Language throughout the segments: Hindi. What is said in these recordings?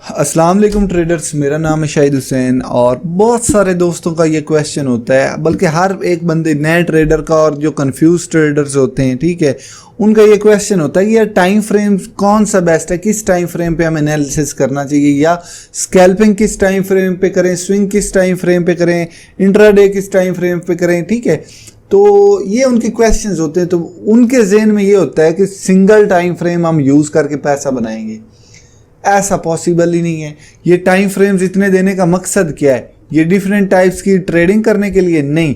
अस्सलाम वालेकुम ट्रेडर्स, मेरा नाम है शाहिद हुसैन। और बहुत सारे दोस्तों का ये क्वेश्चन होता है, बल्कि हर एक बंदे नए ट्रेडर का और जो कंफ्यूज ट्रेडर्स होते हैं, ठीक है, उनका ये क्वेश्चन होता है कि यार टाइम फ्रेम कौन सा बेस्ट है, किस टाइम फ्रेम पे हमें एनालिसिस करना चाहिए, या स्कैल्पिंग किस टाइम फ्रेम पे करें, स्विंग किस टाइम फ्रेम पे करें, इंट्राडे किस टाइम फ्रेम पे करें। ठीक है, तो ये उनके क्वेश्चंस होते हैं। तो उनके जहन में ये होता है कि सिंगल टाइम फ्रेम हम यूज़ करके पैसा बनाएंगे। ऐसा पॉसिबल ही नहीं है। ये टाइम फ्रेम्स इतने देने का मकसद क्या है? ये डिफरेंट टाइप्स की ट्रेडिंग करने के लिए नहीं।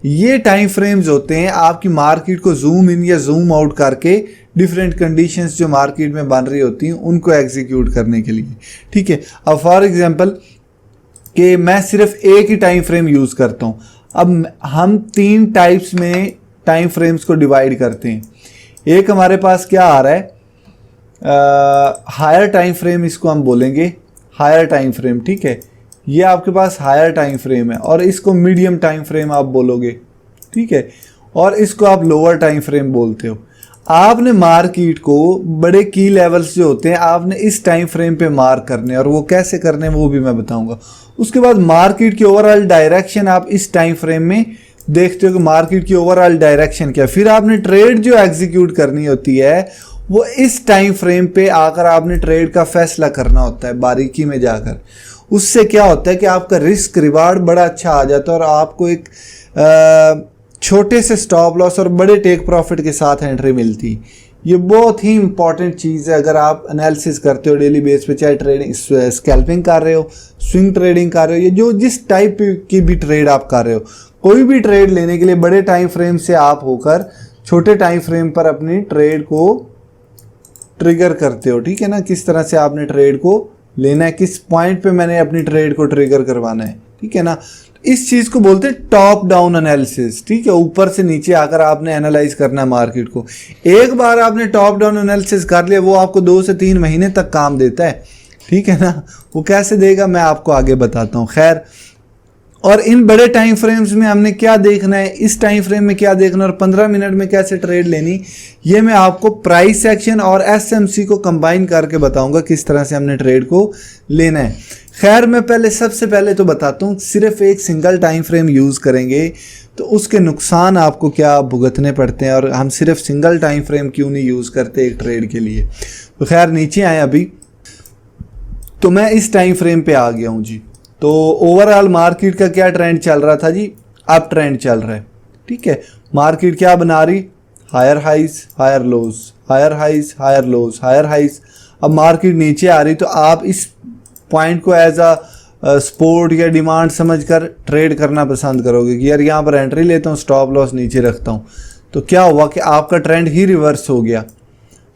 ये टाइम फ्रेम्स होते हैं आपकी मार्केट को जूम इन या जूम आउट करके डिफरेंट कंडीशंस जो मार्केट में बन रही होती हैं उनको एग्जीक्यूट करने के लिए। ठीक है, अब फॉर एग्जांपल कि मैं सिर्फ एक ही टाइम फ्रेम यूज़ करता हूँ। अब हम 3 टाइप्स में टाइम फ्रेम्स को डिवाइड करते हैं। एक हमारे पास क्या आ रहा है, हायर टाइम फ्रेम, इसको हम बोलेंगे हायर टाइम फ्रेम। ठीक है, ये आपके पास हायर टाइम फ्रेम है, और इसको मीडियम टाइम फ्रेम आप बोलोगे। ठीक है, और इसको आप लोअर टाइम फ्रेम बोलते हो। आपने मार्केट को बड़े की लेवल्स जो होते हैं आपने इस टाइम फ्रेम पे मार्क करने, और वो कैसे करने वो भी मैं बताऊंगा। उसके बाद मार्केट की ओवरऑल डायरेक्शन आप इस टाइम फ्रेम में देखते हो कि मार्केट की ओवरऑल डायरेक्शन क्या। फिर आपने ट्रेड जो एग्जीक्यूट करनी होती है वो इस टाइम फ्रेम पे आकर आपने ट्रेड का फैसला करना होता है बारीकी में जाकर। उससे क्या होता है कि आपका रिस्क रिवार्ड बड़ा अच्छा आ जाता है, और आपको एक छोटे से स्टॉप लॉस और बड़े टेक प्रॉफिट के साथ एंट्री मिलती। ये बहुत ही इंपॉर्टेंट चीज़ है अगर आप एनालिसिस करते हो डेली बेस पे, चाहे ट्रेडिंग स्कैल्पिंग कर रहे हो, स्विंग ट्रेडिंग कर रहे हो, या जो जिस टाइप की भी ट्रेड आप कर रहे हो। कोई भी ट्रेड लेने के लिए बड़े टाइम फ्रेम से आप होकर छोटे टाइम फ्रेम पर अपनी ट्रेड को ट्रिगर करते हो। ठीक है ना, किस तरह से आपने ट्रेड को लेना है, किस पॉइंट पे मैंने अपनी ट्रेड को ट्रिगर करवाना है। ठीक है ना, इस चीज को बोलते हैं टॉप डाउन एनालिसिस। ठीक है, ऊपर से नीचे आकर आपने एनालाइज करना है मार्केट को। एक बार आपने टॉप डाउन एनालिसिस कर लिया, वो आपको 2 से 3 महीने तक काम देता है। ठीक है ना, वो कैसे देगा मैं आपको आगे बताता हूँ। खैर, और इन बड़े टाइम फ्रेम्स में हमने क्या देखना है, इस टाइम फ्रेम में क्या देखना, और 15 मिनट में कैसे ट्रेड लेनी, ये मैं आपको प्राइस एक्शन और एसएमसी को कंबाइन करके बताऊंगा किस तरह से हमने ट्रेड को लेना है। खैर, मैं सबसे पहले तो बताता हूँ, सिर्फ एक सिंगल टाइम फ्रेम यूज़ करेंगे तो उसके नुकसान आपको क्या भुगतने पड़ते हैं, और हम सिर्फ सिंगल टाइम फ्रेम क्यों नहीं यूज़ करते एक ट्रेड के लिए। तो खैर, नीचे आए अभी, तो मैं इस टाइम फ्रेम पे आ गया हूँ जी। तो ओवरऑल मार्केट का क्या ट्रेंड चल रहा था जी? अप ट्रेंड चल रहा है। ठीक है, मार्केट क्या बना रही, higher highs higher lows, higher highs higher lows, higher highs. अब मार्केट नीचे आ रही, तो आप इस पॉइंट को एज अ सपोर्ट या डिमांड समझकर ट्रेड करना पसंद करोगे कि यार यहाँ पर एंट्री लेता हूँ, स्टॉप लॉस नीचे रखता हूँ। तो क्या हुआ कि आपका ट्रेंड ही रिवर्स हो गया।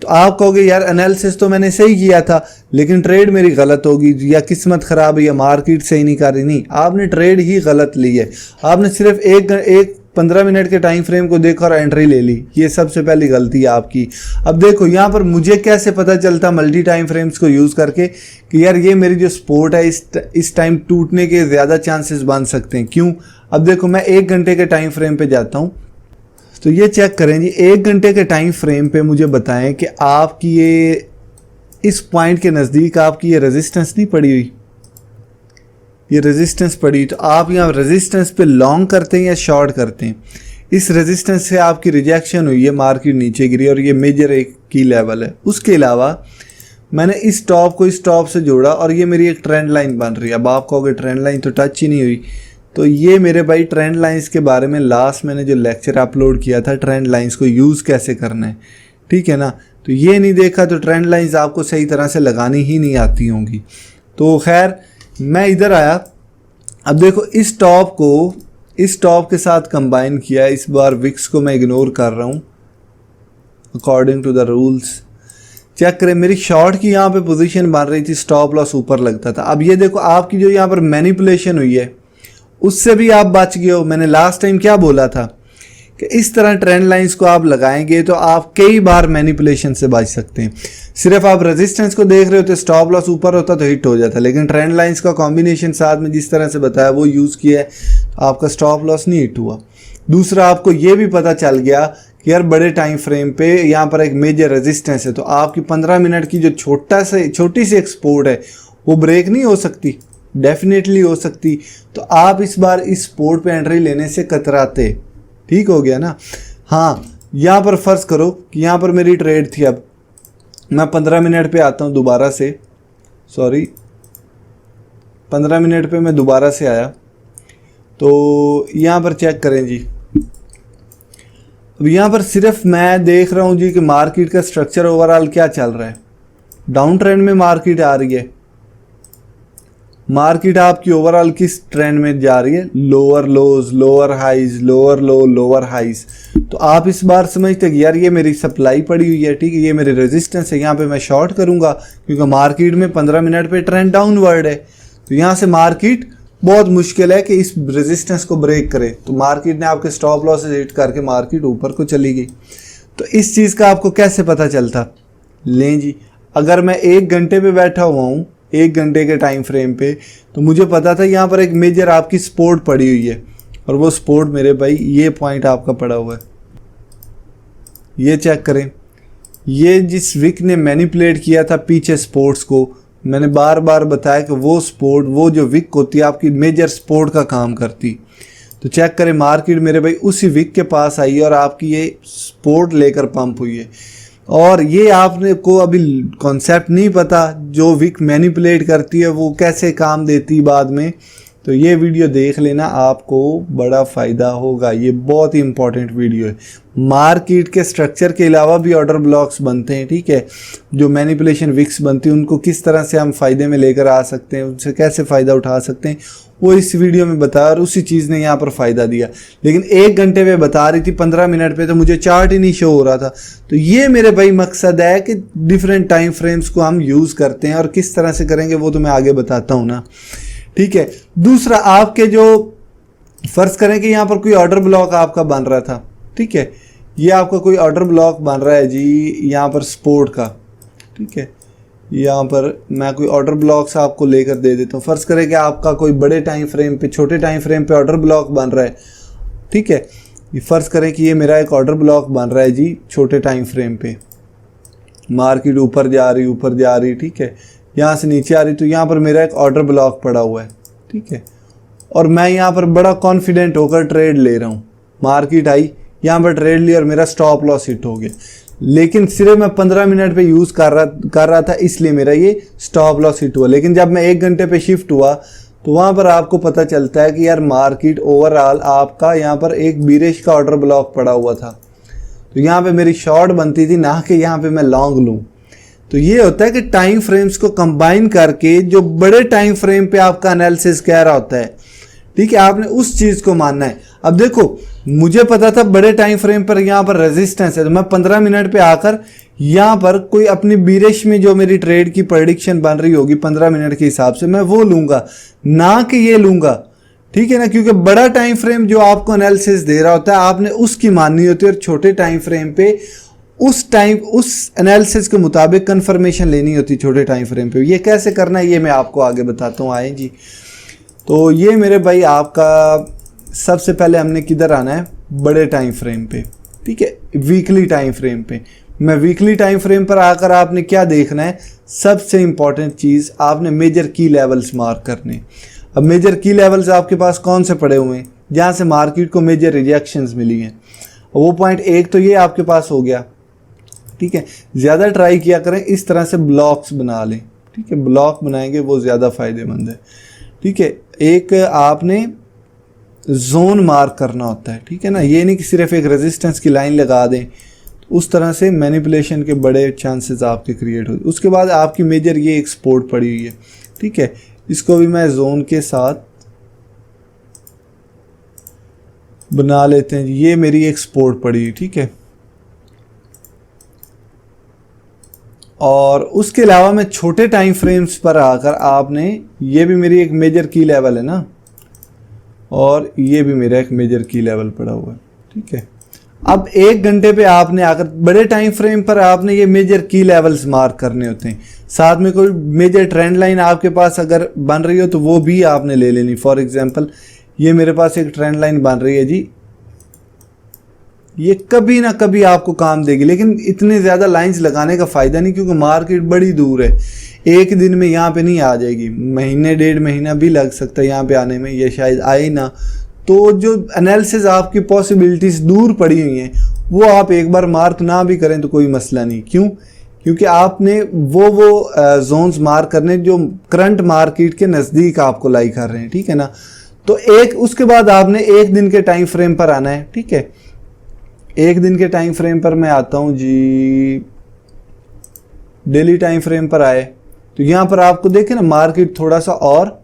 तो आप कहोगे यार एनालिसिस तो मैंने सही किया था, लेकिन ट्रेड मेरी गलत होगी, या किस्मत खराब है, या मार्केट सही नहीं कर रही। नहीं, आपने ट्रेड ही गलत ली है। आपने सिर्फ एक 15 मिनट के टाइम फ्रेम को देखा और एंट्री ले ली। ये सबसे पहली गलती है आपकी। अब देखो यहाँ पर मुझे कैसे पता चलता मल्टी टाइम फ्रेम्स को यूज़ करके कि यार ये मेरी जो सपोर्ट है इस टाइम टूटने के ज़्यादा चांसेस बन सकते हैं। क्यों? अब देखो मैं 1 घंटे के टाइम फ्रेम पे जाता हूँ, तो ये चेक करें जी, 1 घंटे के टाइम फ्रेम पे मुझे बताएं कि आपकी ये इस पॉइंट के नज़दीक आपकी ये रेजिस्टेंस नहीं पड़ी हुई, ये रेजिस्टेंस पड़ी, तो आप यहाँ रेजिस्टेंस पे लॉन्ग करते हैं या शॉर्ट करते हैं? इस रेजिस्टेंस से आपकी रिजेक्शन हुई है, मार्केट नीचे गिरी, और ये मेजर एक की लेवल है। उसके अलावा मैंने इस टॉप को इस टॉप से जोड़ा, और ये मेरी एक ट्रेंड लाइन बन रही है। अब आप कहोगे ट्रेंड लाइन तो टच ही नहीं हुई। तो ये मेरे भाई ट्रेंड लाइंस के बारे में लास्ट मैंने जो लेक्चर अपलोड किया था, ट्रेंड लाइंस को यूज़ कैसे करना है। ठीक है ना, तो ये नहीं देखा तो ट्रेंड लाइंस आपको सही तरह से लगानी ही नहीं आती होंगी। तो खैर, मैं इधर आया। अब देखो इस टॉप के साथ कंबाइन किया। इस बार विक्स को मैं इग्नोर कर रहा हूँ according to the rules. Check करें, मेरी शॉर्ट की यहाँ पे पोजीशन बन रही थी, स्टॉप लॉस ऊपर लगता था। अब ये देखो आपकी जो यहाँ पर मैनिपुलेशन हुई है उससे भी आप बच गए हो। मैंने लास्ट टाइम क्या बोला था कि इस तरह ट्रेंड लाइंस को आप लगाएंगे तो आप कई बार मैनिपुलेशन से बच सकते हैं। सिर्फ आप रेजिस्टेंस को देख रहे हो तो स्टॉप लॉस ऊपर होता तो हिट हो जाता, लेकिन ट्रेंड लाइंस का कॉम्बिनेशन साथ में जिस तरह से बताया वो यूज़ किया है तो आपका स्टॉप लॉस नहीं हिट हुआ। दूसरा, आपको ये भी पता चल गया कि यार बड़े टाइम फ्रेम पे यहाँ पर एक मेजर रेजिस्टेंस है, तो आपकी 15 मिनट की जो छोटी सी एक्सपोर्ट है वो ब्रेक नहीं हो सकती? डेफिनेटली हो सकती। तो आप इस बार इस सपोर्ट पे एंट्री लेने से कतराते। ठीक हो गया ना? हाँ, यहाँ पर फर्ज करो कि यहाँ पर मेरी ट्रेड थी। अब मैं 15 मिनट पे आता हूँ दोबारा से, सॉरी 15 मिनट पे मैं दोबारा से आया। तो यहाँ पर चेक करें जी, अब यहाँ पर सिर्फ मैं देख रहा हूँ जी कि मार्केट का स्ट्रक्चर ओवरऑल क्या चल रहा है। डाउन ट्रेंड में मार्केट आ रही है। मार्केट आपकी ओवरऑल किस ट्रेंड में जा रही है? Lower lows, lower highs, lower low, lower highs. तो आप इस बार समझते कि यार ये मेरी सप्लाई पड़ी हुई है, ठीक है, ये मेरी रेजिस्टेंस है, यहाँ पे मैं शॉर्ट करूंगा क्योंकि मार्केट में 15 मिनट पे ट्रेंड डाउनवर्ड है। तो यहाँ से मार्केट बहुत मुश्किल है कि इस रेजिस्टेंस को ब्रेक करे। तो मार्केट ने आपके स्टॉप लॉसेस हिट करके मार्केट ऊपर को चली गई। तो इस चीज़ का आपको कैसे पता चलता? लें जी, अगर मैं 1 घंटे पे बैठा हुआ हूँ, 1 घंटे के टाइम फ्रेम पे, तो मुझे पता था यहाँ पर एक मेजर आपकी सपोर्ट पड़ी हुई है। और वो सपोर्ट मेरे भाई ये पॉइंट आपका पड़ा हुआ है, ये चेक करें। ये जिस विक ने मैनिपुलेट किया था पीछे सपोर्ट्स को, मैंने बार बार बताया कि वो सपोर्ट, वो जो विक होती है आपकी मेजर सपोर्ट का काम करती। तो चेक करें, मार्केट मेरे भाई उसी विक के पास आई है और आपकी ये सपोर्ट लेकर पंप हुई है। और ये आपने को अभी कॉन्सेप्ट नहीं पता, जो विक मैनिपुलेट करती है वो कैसे काम देती बाद में। तो ये वीडियो देख लेना, आपको बड़ा फ़ायदा होगा। ये बहुत ही इंपॉर्टेंट वीडियो है। मार्केट के स्ट्रक्चर के अलावा भी ऑर्डर ब्लॉक्स बनते हैं, ठीक है, जो मैनिपुलेशन विक्स बनती है, उनको किस तरह से हम फ़ायदे में लेकर आ सकते हैं, उनसे कैसे फ़ायदा उठा सकते हैं, वो इस वीडियो में बताया। और उसी चीज़ ने यहाँ पर फ़ायदा दिया। लेकिन 1 घंटे में बता रही थी, 15 मिनट पे तो मुझे चार्ट ही नहीं शो हो रहा था। तो ये मेरे भाई मकसद है कि डिफरेंट टाइम फ्रेम्स को हम यूज़ करते हैं, और किस तरह से करेंगे वो तो मैं आगे बताता हूँ ना, ठीक है। दूसरा, आपके जो फर्ज करें कि यहाँ पर कोई ऑर्डर ब्लॉक आपका बन रहा था, ठीक है, ये आपका कोई ऑर्डर ब्लॉक बन रहा है जी यहाँ पर सपोर्ट का, ठीक है। यहाँ पर मैं कोई ऑर्डर ब्लॉक्स आपको लेकर दे देता हूँ। फर्ज करें कि आपका कोई बड़े टाइम फ्रेम पे, छोटे टाइम फ्रेम पे ऑर्डर ब्लॉक बन रहा है, ठीक है। ये फर्ज करें कि ये मेरा एक ऑर्डर ब्लॉक बन रहा है जी छोटे टाइम फ्रेम पे। मार्केट ऊपर जा रही, ठीक है, यहाँ से नीचे आ रही, तो यहाँ पर मेरा एक ऑर्डर ब्लॉक पड़ा हुआ है, ठीक है। और मैं यहाँ पर बड़ा कॉन्फिडेंट होकर ट्रेड ले रहा हूँ। मार्केट आई, यहाँ पर ट्रेड लिया और मेरा स्टॉप लॉस हिट हो गया। लेकिन सिर्फ मैं 15 मिनट पे यूज़ कर रहा था, इसलिए मेरा ये स्टॉप लॉस हिट हुआ। लेकिन जब मैं 1 घंटे पे शिफ्ट हुआ तो वहाँ पर आपको पता चलता है कि यार मार्केट ओवरऑल आपका यहाँ पर एक बीरिश का ऑर्डर ब्लॉक पड़ा हुआ था। तो यहाँ पे मेरी शॉर्ट बनती थी, ना कि यहाँ पे मैं लॉन्ग लूँ। तो ये होता है कि टाइम फ्रेम्स को कंबाइन करके जो बड़े टाइम फ्रेम पे आपका एनालिसिस कह रहा होता है, ठीक है, आपने उस चीज़ को मानना है। अब देखो, मुझे पता था बड़े टाइम फ्रेम पर यहाँ पर रेजिस्टेंस है, तो मैं 15 मिनट पे आकर यहाँ पर कोई अपनी बीरिश में जो मेरी ट्रेड की प्रेडिक्शन बन रही होगी 15 मिनट के हिसाब से, मैं वो लूँगा, ना कि ये लूँगा, ठीक है ना। क्योंकि बड़ा टाइम फ्रेम जो आपको एनालिसिस दे रहा होता है, आपने उसकी माननी होती है, और छोटे टाइम फ्रेम पे उस एनालिसिस के मुताबिक कंफर्मेशन लेनी होती छोटे टाइम फ्रेम पे। ये कैसे करना है ये मैं आपको आगे बताता हूँ, आए जी। तो ये मेरे भाई आपका सबसे पहले हमने किधर आना है? बड़े टाइम फ्रेम पे, ठीक है, वीकली टाइम फ्रेम पे। मैं वीकली टाइम फ्रेम पर आकर आपने क्या देखना है? सबसे इंपॉर्टेंट चीज़, आपने मेजर की लेवल्स मार्क करने। अब मेजर की लेवल्स आपके पास कौन से पड़े हुए हैं जहाँ से मार्केट को मेजर रिजेक्शंस मिली हैं? वो पॉइंट एक तो ये आपके पास हो गया, ठीक है। ज़्यादा ट्राई किया करें इस तरह से ब्लॉक्स बना लें, ठीक है, ब्लॉक बनाएंगे वो ज़्यादा फ़ायदेमंद है, ठीक है। एक आपने जोन मार्क करना होता है, ठीक है ना, ये नहीं कि सिर्फ एक रेजिस्टेंस की लाइन लगा दें। उस तरह से मैनिपुलेशन के बड़े चांसेस आपके क्रिएट होते। उसके बाद आपकी मेजर ये एक सपोर्ट पड़ी हुई है, ठीक है, इसको भी मैं जोन के साथ बना लेते हैं। ये मेरी एक सपोर्ट पड़ी हुई, ठीक है। और उसके अलावा मैं छोटे टाइम फ्रेम्स पर आकर आपने, ये भी मेरी एक मेजर की लेवल है ना, और ये भी मेरा एक मेजर की लेवल पड़ा हुआ है, ठीक है। अब 1 घंटे पे आपने आकर बड़े टाइम फ्रेम पर आपने ये मेजर की लेवल्स मार्क करने होते हैं। साथ में कोई मेजर ट्रेंड लाइन आपके पास अगर बन रही हो तो वो भी आपने ले लेनी। फॉर एग्जांपल ये मेरे पास एक ट्रेंड लाइन बन रही है जी, ये कभी ना कभी आपको काम देगी, लेकिन इतने ज़्यादा लाइंस लगाने का फ़ायदा नहीं, क्योंकि मार्केट बड़ी दूर है। एक दिन में यहाँ पे नहीं आ जाएगी, महीने 1.5 महीना भी लग सकता है यहाँ पे आने में, ये शायद आए ना। तो जो एनालिसिस आपकी पॉसिबिलिटीज़ दूर पड़ी हुई हैं वो आप एक बार मार्क ना भी करें तो कोई मसला नहीं। क्यों? क्योंकि आपने वो जोन्स मार्क करने जो करंट मार्केट के नज़दीक आपको लाई कर रहे हैं, ठीक है ना। तो उसके बाद आपने एक दिन के टाइम फ्रेम पर आना है, ठीक है। एक दिन के टाइम फ्रेम पर मैं आता हूँ जी, डेली टाइम फ्रेम पर आए तो यहाँ पर आपको देखें ना मार्केट थोड़ा सा और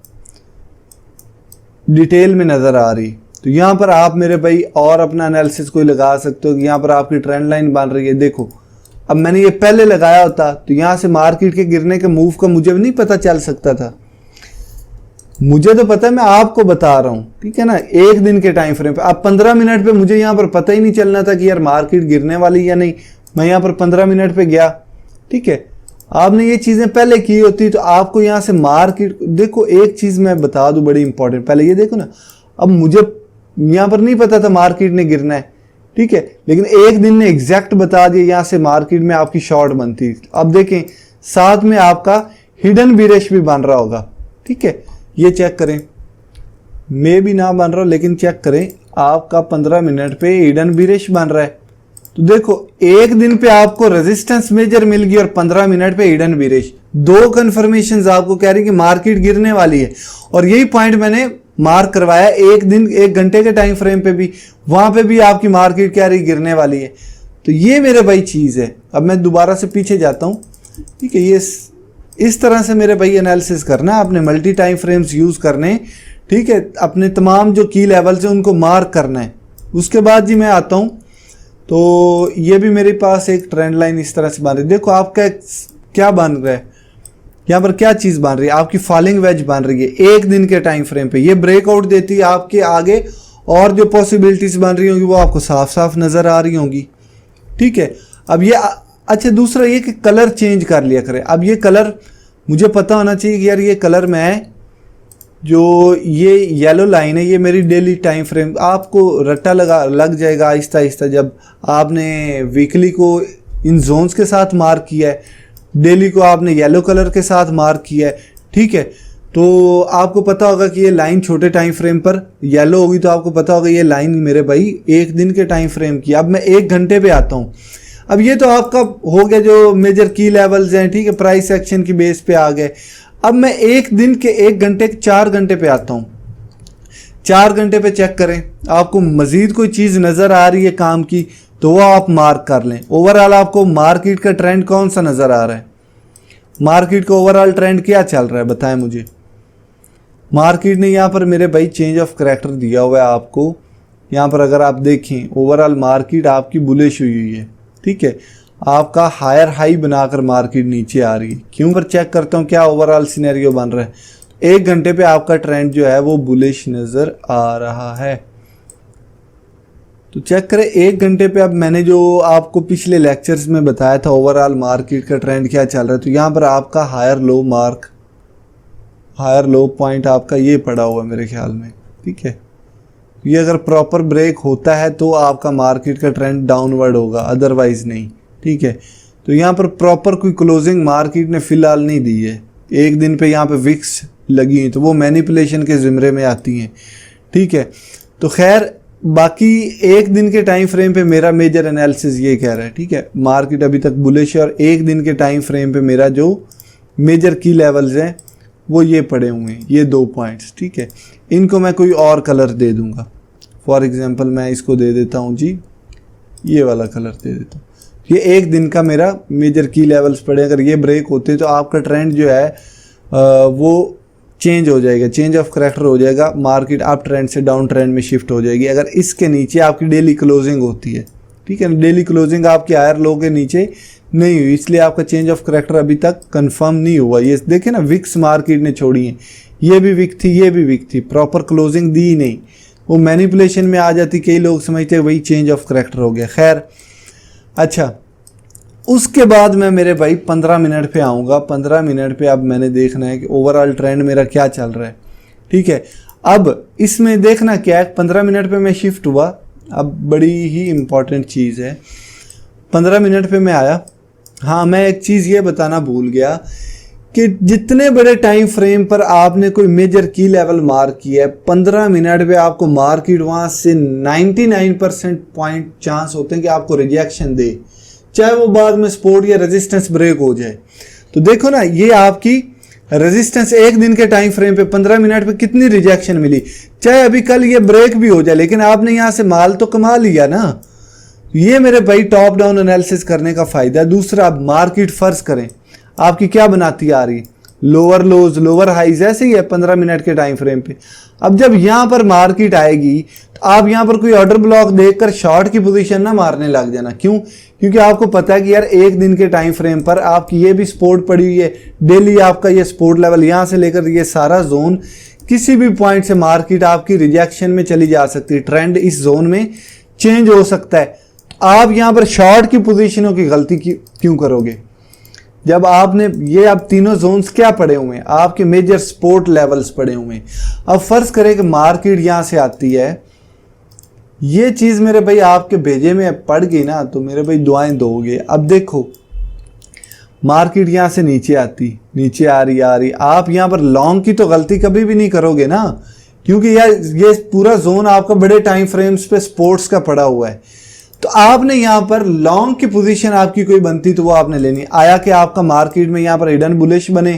डिटेल में नज़र आ रही। तो यहाँ पर आप मेरे भाई और अपना एनालिसिस कोई लगा सकते हो। यहाँ पर आपकी ट्रेंड लाइन बन रही है, देखो अब मैंने ये पहले लगाया होता तो यहाँ से मार्केट के गिरने के मूव का मुझे नहीं पता चल सकता था। मुझे तो पता है, मैं आपको बता रहा हूँ, ठीक है ना। एक दिन के टाइम फ्रेम पे अब 15 मिनट पे मुझे यहाँ पर पता ही नहीं चलना था कि यार मार्केट गिरने वाली या नहीं। मैं यहाँ पर 15 मिनट पे गया, ठीक है। आपने ये चीज़ें पहले की होती तो आपको यहाँ से मार्केट, देखो एक चीज़ मैं बता दूँ बड़ी इंपॉर्टेंट, पहले ये देखो ना, अब मुझे यहाँ पर नहीं पता था मार्केट ने गिरना है, ठीक है, लेकिन एक दिन ने एग्जैक्ट बता दिया यहाँ से मार्केट में आपकी शॉर्ट बनती। अब देखें साथ में आपका हिडन बीरेश भी बन रहा होगा, ठीक है। ये चेक करें, मैं भी ना बन रहा लेकिन चेक करें आपका 15 मिनट पे हिडन बीरेश बन रहा है। तो देखो एक दिन पे आपको रेजिस्टेंस मेजर मिल गई और 15 मिनट पे हिडन बीरेश, दो कंफर्मेशंस आपको कह रही कि मार्केट गिरने वाली है। और यही पॉइंट मैंने मार्क करवाया एक दिन 1 घंटे के टाइम फ्रेम पे भी, वहां पे भी आपकी मार्केट कह रही गिरने वाली है। तो ये मेरे भाई चीज़ है। अब मैं दोबारा से पीछे जाता हूँ, ठीक है। ये इस तरह से मेरे भाई एनालिसिस करना है, आपने मल्टी टाइम फ्रेम्स यूज़ करने, ठीक है। अपने तमाम जो की लेवल्स हैं उनको मार्क करना है। उसके बाद जी मैं आता हूँ तो ये भी मेरे पास एक ट्रेंड लाइन इस तरह से बन रही है। देखो आपका क्या बन रहा है, यहाँ पर क्या चीज़ बन रही है, आपकी फॉलिंग वेज बन रही है एक दिन के टाइम फ्रेम पे। ये ब्रेकआउट देती है आपके आगे और जो पॉसिबिलिटीज़ बन रही होंगी वो आपको साफ साफ नज़र आ रही होंगी, ठीक है। अब ये अच्छा दूसरा ये कि कलर चेंज कर लिया करें। अब ये कलर मुझे पता होना चाहिए कि यार ये कलर मैं, जो ये येलो लाइन है ये मेरी डेली टाइम फ्रेम, आपको रट्टा लग जाएगा आहिस्ता आहिस्ता जब आपने वीकली को इन जोन्स के साथ मार्क किया है, डेली को आपने येलो कलर के साथ मार्क किया है, ठीक है। तो आपको पता होगा कि ये लाइन छोटे टाइम फ्रेम पर येलो होगी तो आपको पता होगा ये लाइन मेरे भाई एक दिन के टाइम फ्रेम की। अब मैं 1 घंटे पे आता हूँ। अब ये तो आपका हो गया जो मेजर की लेवल्स हैं, ठीक है, प्राइस एक्शन की बेस पे आ गए। अब मैं एक दिन के 1 घंटे 4 घंटे पे आता हूँ। 4 घंटे पे चेक करें, आपको मजीद कोई चीज़ नज़र आ रही है काम की तो वो आप मार्क कर लें। ओवरऑल आपको मार्केट का ट्रेंड कौन सा नज़र आ रहा है, मार्केट का ओवरऑल ट्रेंड क्या चल रहा है बताएं मुझे। मार्केट ने यहाँ पर मेरे भाई चेंज ऑफ करैक्टर दिया हुआ है आपको। यहाँ पर अगर आप देखें ओवरऑल मार्केट आपकी बुलिश हुई है, ठीक है। आपका हायर हाई बनाकर मार्केट नीचे आ रही है। क्यों? पर चेक करता हूँ क्या ओवरऑल सिनेरियो बन रहा है। 1 घंटे पे आपका ट्रेंड जो है वो बुलिश नज़र आ रहा है। तो चेक करें 1 घंटे पे। अब मैंने जो आपको पिछले लेक्चर्स में बताया था ओवरऑल मार्केट का ट्रेंड क्या चल रहा है, तो यहाँ पर आपका हायर लो पॉइंट आपका ये पड़ा हुआ है मेरे ख्याल में, ठीक है। ये अगर प्रॉपर ब्रेक होता है तो आपका मार्केट का ट्रेंड डाउनवर्ड होगा, अदरवाइज नहीं, ठीक है। तो यहाँ पर प्रॉपर कोई क्लोजिंग मार्केट ने फिलहाल नहीं दी है। एक दिन पे यहाँ पे विक्स लगी हैं तो वो मैनिपुलेशन के ज़िम्रे में आती हैं, ठीक है। तो खैर बाकी 1 दिन के टाइम फ्रेम पे मेरा मेजर एनालिसिस ये कह रहा है, ठीक है, मार्केट अभी तक बुलिश है और 1 दिन के टाइम फ्रेम पे मेरा जो मेजर की लेवल्स हैं वो ये पड़े हुए हैं, ये 2 पॉइंट्स, ठीक है। इनको मैं कोई और कलर दे दूंगा। फॉर एग्जांपल मैं इसको दे देता हूँ जी, ये वाला कलर दे देता हूँ। ये 1 दिन का मेरा मेजर की लेवल्स पड़े, अगर ये ब्रेक होते तो आपका ट्रेंड जो है वो चेंज हो जाएगा, चेंज ऑफ करैक्टर हो जाएगा, मार्केट अप ट्रेंड से डाउन ट्रेंड में शिफ्ट हो जाएगी। अगर इसके नीचे आपकी डेली क्लोजिंग होती है, ठीक है, डेली क्लोजिंग आपकी हायर लो के नीचे नहीं हुई, इसलिए आपका चेंज ऑफ करैक्टर अभी तक कंफर्म नहीं हुआ। ये देखे ना विक्स मार्केट ने छोड़ी है, ये भी विक थी, ये भी विक थी, प्रॉपर क्लोजिंग दी ही नहीं, वो मैनिपुलेशन में आ जाती। कई लोग समझते हैं वही चेंज ऑफ करैक्टर हो गया। खैर अच्छा, उसके बाद मैं मेरे भाई 15 मिनट पे आऊँगा। 15 मिनट पे अब मैंने देखना है कि ओवरऑल ट्रेंड मेरा क्या चल रहा है, ठीक है। अब इसमें देखना क्या है, 15 मिनट पे मैं शिफ्ट हुआ। अब बड़ी ही इम्पॉर्टेंट चीज़ है, 15 मिनट पे मैं आया। हाँ, मैं एक चीज़ ये बताना भूल गया कि जितने बड़े टाइम फ्रेम पर आपने कोई मेजर की लेवल मार्क किया है, 15 मिनट पे आपको मार्केट वहां से 99% पॉइंट चांस होते हैं कि आपको रिजेक्शन दे, चाहे वो बाद में सपोर्ट या रेजिस्टेंस ब्रेक हो जाए। तो देखो ना, ये आपकी रेजिस्टेंस एक दिन के टाइम फ्रेम पे 15 मिनट पे कितनी रिजेक्शन मिली, चाहे अभी कल ये ब्रेक भी हो जाए, लेकिन आपने यहां से माल तो कमा लिया ना। ये मेरे भाई टॉप डाउन एनालिसिस करने का फायदा। दूसरा, आप मार्केट फर्ज करें आपकी क्या बनाती आ रही, लोअर लोज लोअर हाइज, ऐसे ही है 15 मिनट के टाइम फ्रेम पे। अब जब यहां पर मार्केट आएगी तो आप यहां पर कोई ऑर्डर ब्लॉक देखकर शॉर्ट की पोजीशन ना मारने लग जाना। क्यों? क्योंकि आपको पता है कि यार एक दिन के टाइम फ्रेम पर आपकी ये भी सपोर्ट पड़ी हुई है, डेली आपका ये सपोर्ट लेवल यहां से लेकर ये सारा जोन, किसी भी पॉइंट से मार्केट आपकी रिजेक्शन में चली जा सकती है, ट्रेंड इस जोन में चेंज हो सकता है। आप यहां पर शॉर्ट की पोजीशनों की गलती क्यों करोगे? जब आपने ये, अब तीनों जोन्स क्या पड़े हुए हैं, आपके मेजर सपोर्ट लेवल्स पड़े हुए हैं। अब फर्ज करें कि मार्केट यहां से आती है, ये चीज मेरे भाई आपके भेजे में पड़ गई ना, तो मेरे भाई दुआएं दोगे। अब देखो, मार्केट यहां से नीचे आती, नीचे आ रही, आप यहां पर लॉन्ग की तो गलती कभी भी नहीं करोगे ना, क्योंकि यार ये पूरा जोन आपका बड़े टाइम फ्रेम्स पे सपोर्ट्स का पड़ा हुआ है। तो आपने यहां पर लॉन्ग की पोजीशन आपकी कोई बनती तो वो आपने लेनी। आया कि आपका मार्केट में यहां पर हिडन बुलिश बने,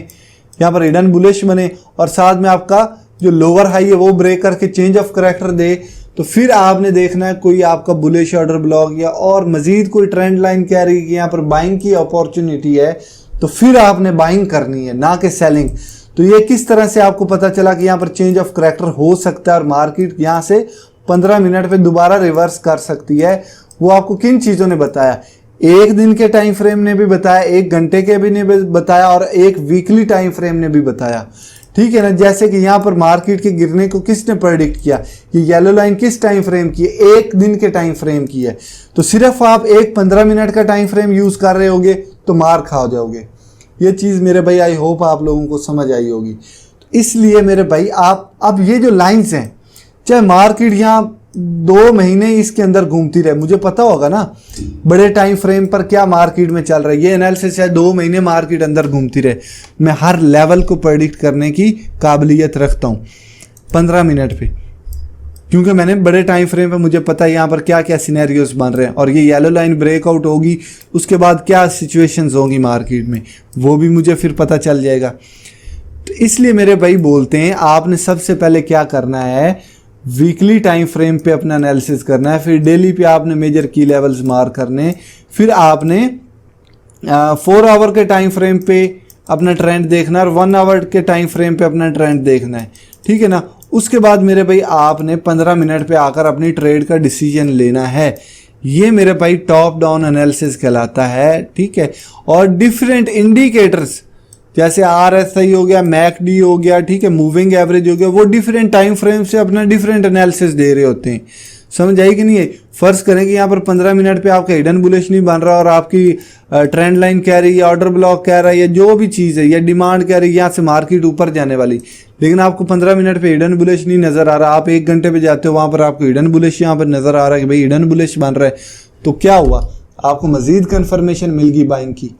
यहां पर हिडन बुलिश बने और साथ में आपका जो लोअर हाई है वो ब्रेक करके चेंज ऑफ करैक्टर दे, तो फिर आपने देखना है कोई आपका बुलिश ऑर्डर ब्लॉक या और मजीद कोई ट्रेंड लाइन कह रही है कि यहाँ पर बाइंग की अपॉर्चुनिटी है, तो फिर आपने बाइंग करनी है, ना कि सेलिंग। तो ये किस तरह से आपको पता चला कि यहाँ पर चेंज ऑफ करैक्टर हो सकता है और मार्केट यहाँ से 15 मिनट पे दोबारा रिवर्स कर सकती है? वो आपको किन चीजों ने बताया? एक दिन के टाइम फ्रेम ने भी बताया, एक घंटे के भी ने बताया और एक वीकली टाइम फ्रेम ने भी बताया, ठीक है ना। जैसे कि यहाँ पर मार्केट के गिरने को किसने प्रेडिक्ट किया, ये येलो लाइन किस टाइम फ्रेम की है? एक दिन के टाइम फ्रेम की है। तो सिर्फ आप एक 15 मिनट का टाइम फ्रेम यूज कर रहे होगे तो मार खा जाओगे। ये चीज मेरे भाई आई होप आप लोगों को समझ आई होगी। तो इसलिए मेरे भाई आप अब ये जो लाइंस हैं, चाहे मार्केट यहाँ 2 महीने इसके अंदर घूमती रहे, मुझे पता होगा ना बड़े टाइम फ्रेम पर क्या मार्केट में चल रहा है, ये एनालिसिस चाहे 2 महीने मार्केट अंदर घूमती रहे, मैं हर लेवल को प्रेडिक्ट करने की काबिलियत रखता हूँ 15 मिनट पे, क्योंकि मैंने बड़े टाइम फ्रेम पे मुझे पता है यहाँ पर क्या क्या सिनेरियोस बन रहे हैं और ये येलो लाइन ब्रेकआउट होगी उसके बाद क्या सिचुएशंस होंगी मार्केट में, वो भी मुझे फिर पता चल जाएगा। तो इसलिए मेरे भाई बोलते हैं आपने सबसे पहले क्या करना है, वीकली टाइम फ्रेम पे अपना एनालिसिस करना है, फिर डेली पे आपने मेजर की लेवल्स मार्क करने, फिर आपने 4 आवर के टाइम फ्रेम पे अपना ट्रेंड देखना है और 1 आवर के टाइम फ्रेम पे अपना ट्रेंड देखना है, ठीक है ना। उसके बाद मेरे भाई आपने 15 मिनट पे आकर अपनी ट्रेड का डिसीजन लेना है। ये मेरे भाई टॉप डाउन एनालिसिस कहलाता है, ठीक है। और डिफरेंट इंडिकेटर्स जैसे RSI हो गया, MACD हो गया, ठीक है, मूविंग एवरेज हो गया, वो डिफरेंट टाइम फ्रेम से अपना डिफरेंट एनालिसिस दे रहे होते हैं। समझ आई कि नहीं है? फर्ज करें कि यहाँ पर 15 मिनट पे आपका हिडन बुलिश नहीं बन रहा और आपकी ट्रेंड लाइन कह रही है, ऑर्डर ब्लॉक कह रहा है, या जो भी चीज़ है, या डिमांड कह रही है यहाँ से मार्केट ऊपर जाने वाली, लेकिन आपको 15 मिनट पे हिडन बुलिश नहीं नजर आ रहा, आप 1 घंटे पे जाते हो वहाँ पर आपको हिडन बुलिश यहाँ पर नजर आ रहा है कि भाई हिडन बुलिश बन रहा है, तो क्या हुआ, आपको मजीद कन्फर्मेशन मिल गई बाइंग की।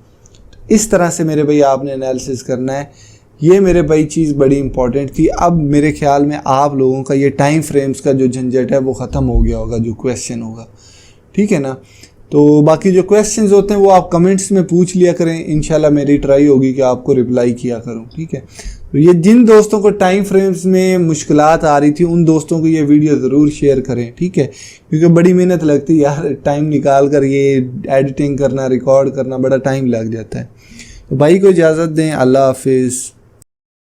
इस तरह से मेरे भाई आपने एनालिसिस करना है। ये मेरे भाई चीज़ बड़ी इंपॉर्टेंट थी। अब मेरे ख्याल में आप लोगों का ये टाइम फ्रेम्स का जो झंझट है वो ख़त्म हो गया होगा, जो क्वेश्चन होगा, ठीक है ना। तो बाकी जो क्वेश्चंस होते हैं वो आप कमेंट्स में पूछ लिया करें, इंशाल्लाह मेरी ट्राई होगी कि आपको रिप्लाई किया करूं, ठीक है। तो ये जिन दोस्तों को टाइम फ्रेम्स में मुश्किलात आ रही थी उन दोस्तों को ये वीडियो ज़रूर शेयर करें, ठीक है, क्योंकि बड़ी मेहनत लगती है यार, टाइम निकाल कर ये एडिटिंग करना, रिकॉर्ड करना बड़ा टाइम लग जाता है। तो भाई को इजाज़त दें, अल्लाह हाफिज़।